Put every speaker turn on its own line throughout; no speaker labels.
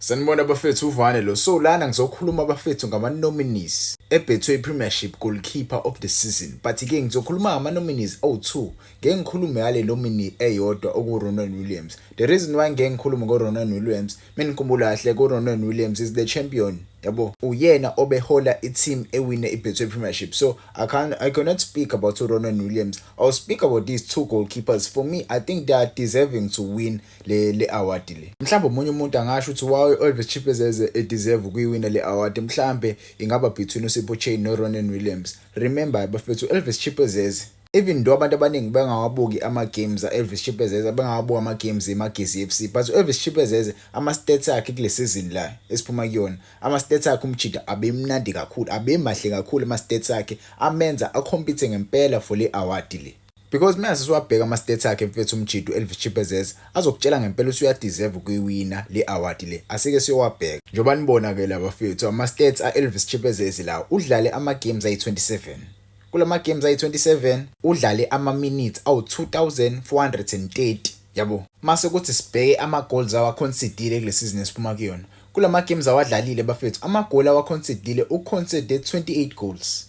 Sanibona bafethu uvane lo. So lana ngizokhuluma bafethu ngama nominees eBetway Premiership Goalkeeper of the Season. But ke ngizokhuluma ngama nominees awu2. Ngeke ngikhulume ngale nominee eyodwa okuRonan Williams. The reason why ngeke ngikhulume ngoRonan Williams, mina ngikhumbula kahle kuRonan Williams is the champion. Yabo, uyena obehola i-team ewine iBetway Premiership. So I cannot speak about Ronan Williams. I'll speak about these two goalkeepers. For me, I think they are deserving to win le award le. Mhlawumbe omunye umuntu angasho ukuthi why Elvis Chipezeze deserve ukuyiwina le award. Mhlawumbe ingaba between uSipho Chain noRonan Williams. Remember bafethu Elvis Chipezeze, even though abantu abaningi bangawabuki ama-games Elvis Chipezeze bangawabuka ama-games eMagesi FC, but Elvis Chipezeze ama-stats akhe kule season la esiphuma kuyona, ama-stats akhe umjida abemnandi kakhulu, abemahle kakhulu ama-stats akhe, amenza acompete ngempela for le award le. Because mase siwabheka ama-stats akhe mfethu umjida Elvis Chipezeze azokutshela ngempela ukuthi uyadeserve ukuyiwina le award le. Asike siyowabheka njengoba nibona ke laba mfethu ama-stats Elvis Chipezeze la, udlale ama-games ayi-27. Kulama games ayi-27 udlale ama-minutes awu-2430 yabo. Mase kuthi sibheke ama-goals awaconcedile kule season esiphuma kuyona. Kulama games awadlalile bafethu, ama-goal awaconcedile uconcede 28 goals.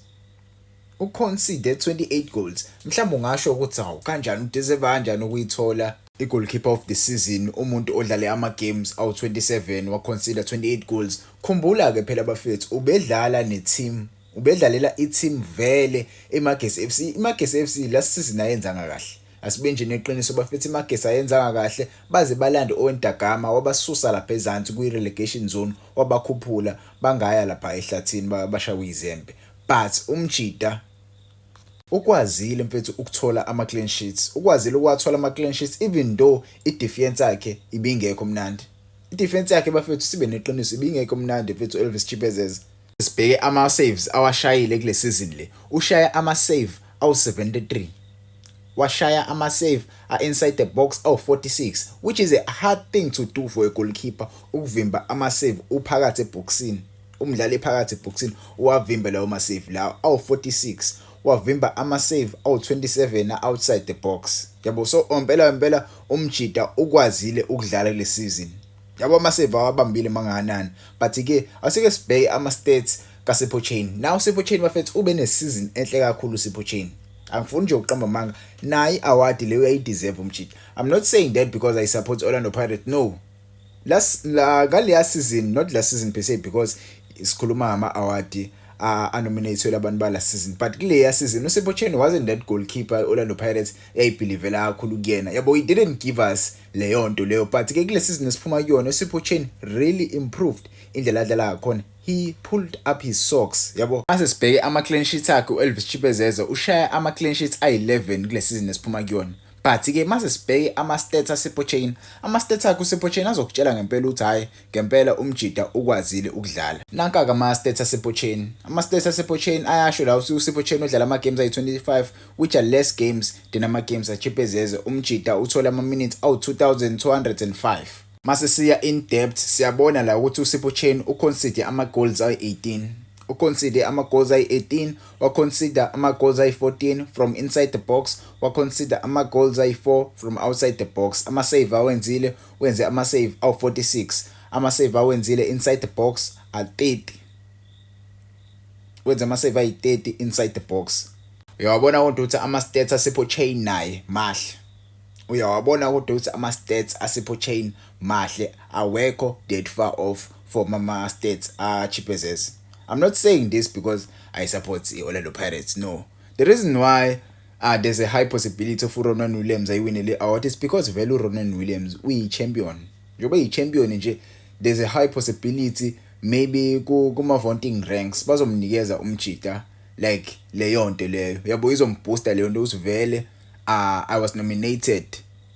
Uconcede 28 goals. Mhlawumbe ungasho ukuthi hawu kanjani udeserve kanjani ukuyithola i-goalkeeper of the season umuntu odlale ama-games awu-27 waconcede 28 goals. Khumbula ke phela bafethu ubedlala ne-team, ubedlalela i-team vele eMagesi FC. iMagesi FC last season ayenzanga kahle. Asibe nje neqiniso bafethu iMagesi ayenzanga kahle, baze balande oWentagama wabasusa lapha ezansi kwi-relegation zone, wabakhuphula bangaya lapha ehlathini bashawe izembe. But umjida ukwazile mfethu ukuthola ama-clean sheets, ukwazile ukwathola ama-clean sheets even though i-defense yakhe ibingekho mnandi. I-defense yakhe bafethu sibe neqiniso ibingekho mnandi mfethu Elvis Chipezeze. Sibheke ama-saves awashayile kule season le. Ushaya ama-save awu-73. Washaya ama-save inside the box awu-46, which is a hard thing to do for a goalkeeper, ukuvimba ama-save uphakathi eboxini. Umdlali phakathi eboxini uwavimba lawo ma-save lawo awu-46. Wavimba ama-save awu-27 outside the box. Yabo, so impela umjida ukwazile ukudlala kule season. Yabo ama-save awabambile mangakanani. But ke asike sibheke ama-stats kaSipho Chain. Now Sipho Chain bafethu ube ne-season enhle kakhulu Sipho Chain. Angifuni nje ukuqamba manga nayi award le uyayideserve umjida. I'm not saying that because I support Orlando Pirates. No. Kaleya season, not last season per se, because isikhuluma ngama award nominated abantu ba last season. But kuleya season uSipho Chain wasn't that goalkeeper Orlando Pirates eyibhilivela kakhulu kuyena. Yabo, he didn't give us leyo nto leyo, but ke kule season esiphuma kuyona uSipho Chain really improved indlela adlala ngakhona. He pulled up his socks yabo. Mase sibheke ama-clean sheets akhe uElvis Chipezeze ushaya ama-clean sheets ayi-11 kule season esiphuma kuyona. But ke mase sibheke ama-stats aSipho Chain, ama-stats akhe uSipho Chain azokutshela ngempela ukuthi hayi ngempela umjida ukwazile ukudlala. Nanka-ke ama-stats aSipho Chain, ama-stats aSipho Chain ayasho la uSipho Chain udlala ama-games ayi-25, which are less games than ama-games aChipezeze. Umjida uthola ama-minutes awu-2205. Mase siya in depth siyabona la ukuthi uSipho Chain uconsider ama-goals ayi-18. Uconsider ama-goals ayi-18, waconsider ama-goals ayi-14 from inside the box, waconsider ama-goals ayi-4 from outside the box. Ama-save awenzile, wenze ama-save awu-46. Ama-save awenzile inside the box a-30. Wenze ama-save ayi-30 inside the box. Uyawabona ukuthi ama-stats aSipho Chain naye mahle. Uyawabona ukuthi ama-stats aSipho Chain mahle, awekho that far off from ama-stats aChipezeze. I'm not saying this because I support the Orlando Pirates. No. The reason why there's a high possibility for Ronan Williams ayiwine le award is because vele Ronan Williams uyi-champion. Njengoba yi-champion nje, there's a high possibility maybe kuma-voting ranks bazomnikeza umjida like leyo nto leyo. Yabo, izombooster leyo nto usivele I was nominated.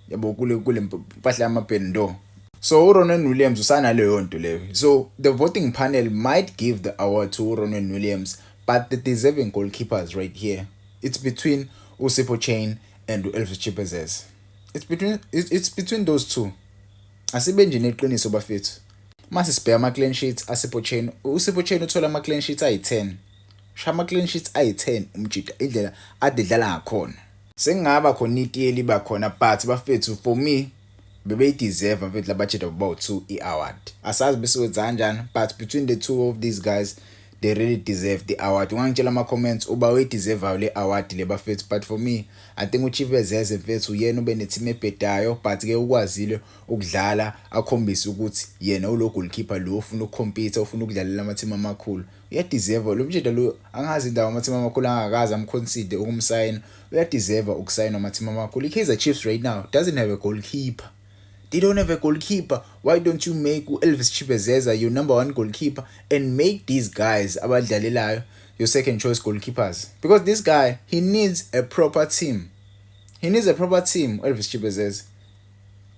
Yabo, kule mpahla yamabhendo. So Ronan Williams usana leyo nto leyo. So the voting panel might give the award to Ronan Williams, but the deserving goalkeepers right here, it's between uSipho Chain and Elvis Chipezeze. It's between those two. Asibe nje neqiniso bafethu. Mase sibheka ama-clean sheets aSipho Chain. uSipho Chain uthola ama-clean sheets ayi-10. Usha ama-clean sheets ayi-10 umjida indlela adedlala ngakhona. Sengaba khona itiyeli bakhona, but bafethu for me bebeyideserve mfethu labudget about 2 i-award. Asazi bese wenza kanjani, but between the two of these guys they really deserve the award. Ungangitshela ama-comments uba uyideserve le award le bafethu, but for me I think uChibezeze mfethu uyena ube ne-team ebhedayo, but ke ukwazile ukudlala akhombise ukuthi yena ulo goalkeeper lo ufuna ukucompete, ufuna ukudlalela ama-team amakhulu. Uyadeserve lo mjeda lo, angazi indawo ama-team amakhulu angakazi amconsider ukumsayina. Uyadeserve ukusayina ama-team amakhulu. I-Kaizer Chiefs right now doesn't have a goalkeeper. They don't have a goalkeeper. Why don't you make Elvis Chibezeza your number 1 goalkeeper and make these guys abadlalelayo your second choice goalkeepers? Because this guy, he needs a proper team. He needs a proper team, Elvis Chibezeza.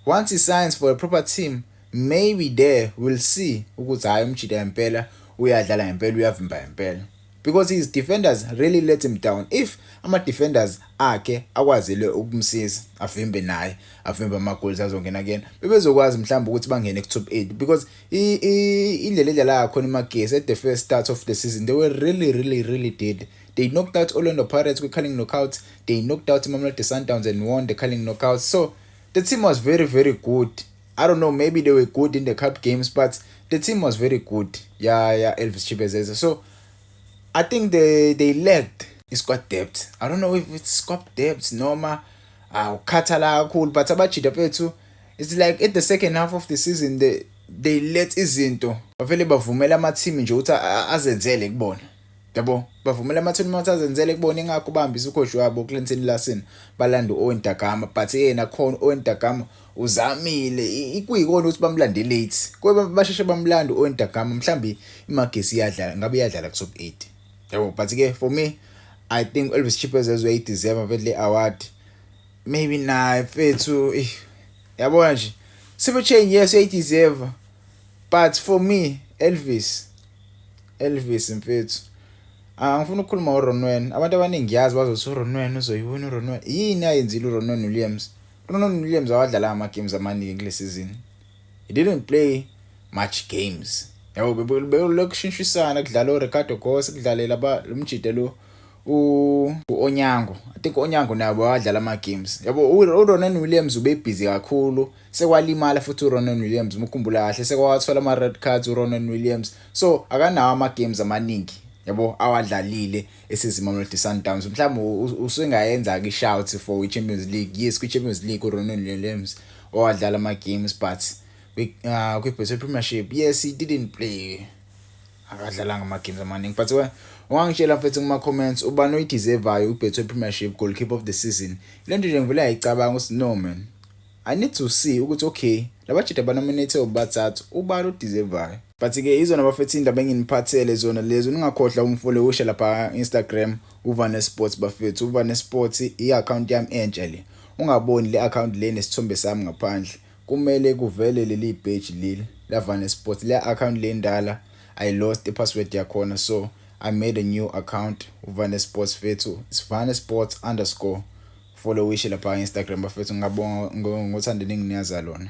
Once he signs for a proper team, maybe there we'll see ukuthi hayi umjida impela uyadlala impela uyavimba impela. Because his defenders really let him down. If ama-defenders akhe akwazile ukumsiza avimbe naye, avimbe ama-goals azongena again, bebezokwazi mhlawumbe ukuthi bangene ku-top 8. Because indlela edlala khona iMagesi at the first start of the season, they were really dead. They knocked out Orlando Pirates with Culling knockouts. They knocked out Mamelodi Sundowns and won the Culling knockouts. So the team was very good. I don't know, maybe they were good in the cup games, but the team was very good. Yeah, Elvis Chibezeza. So I think they lacked squad depth. I don't know if it's squad depth noma ukhathala kakhulu, but abajida bethu, it's like at the second half of the season they let izinto bavele bavumela ama-team nje ukuthi azenzele kubona. Yabo, bavumela ama-team ukuthi azenzele kubona, ingakho bambisa ucoach wabo Clinton Larsen balanda u-Owen Da Gama, but yena khona u-Owen Da Gama uzamile ikuyikona ukuthi bamlande late. Kube basheshe bamlanda u-Owen Da Gama, mhlambi iMagesi iyadlala, ngabe iyadlala ku-top 8. Yabo, but ke for me I think Elvis Chibezeza uyayideserve le award. Maybe naye mfethu yabona nje Super Change, yes uyayideserve, but for me Elvis mfethu angifuna ukukhuluma uRonwen. Abantu abaningi yazi bazothi uRonwen uzoyiwina uRonwen. Yini ayenzile uRonwen Williams? uRonwen Williams awadlala ama-games amaningi kule season. He didn't play much games. Yabo, belokushintshisana kudlala uRicardo Goss, kudlalela lumjida lo u-Onyango. I think Onyango nabo wadlala ama-games. Yabo, uRonwen Williams ube busy kakhulu, sekwalimala futhi uRonwen Williams, mukhumbula kahle sekwathola ama-red cards uRonwen Williams. So akanawo ama-games amaningi yabo awadlalile esizimamelodi Sundowns. Mhlawumbe usengayenza ke shout for i-Champions League. Yes, kwi-Champions League uRonwen Williams owadlala ama-games, but kwi-Betway Premiership, yes, he didn't play. Akadlalanga ama-games amaningi. But ungangitshela mfethu kuma-comments ubani oyideservayo kwi-Betway Premiership goalkeeper of the season. Le nto nje ngivele ayicabanga ukuthi no man, I need to see ukuthi okay labajida banominate obathathu ubani odeservayo. But ke izona bafethu indaba enginiphathele zona lezo. Ningakhohlwa umfollow usha lapha Instagram uVane Sports bafethu. uVane Sports i-account yami entsha le. Ungaboni le account le nesithombe sami ngaphandle. Kumele kuvele leli page leli la Vane Sports. Le account le ndala I lost the password yakhona, so I made a new account uVane Sports fethu. It's Vane Sports _ follow usha lapha Instagram bafethu. Ngabonga ngothandeni nginiyaza lona.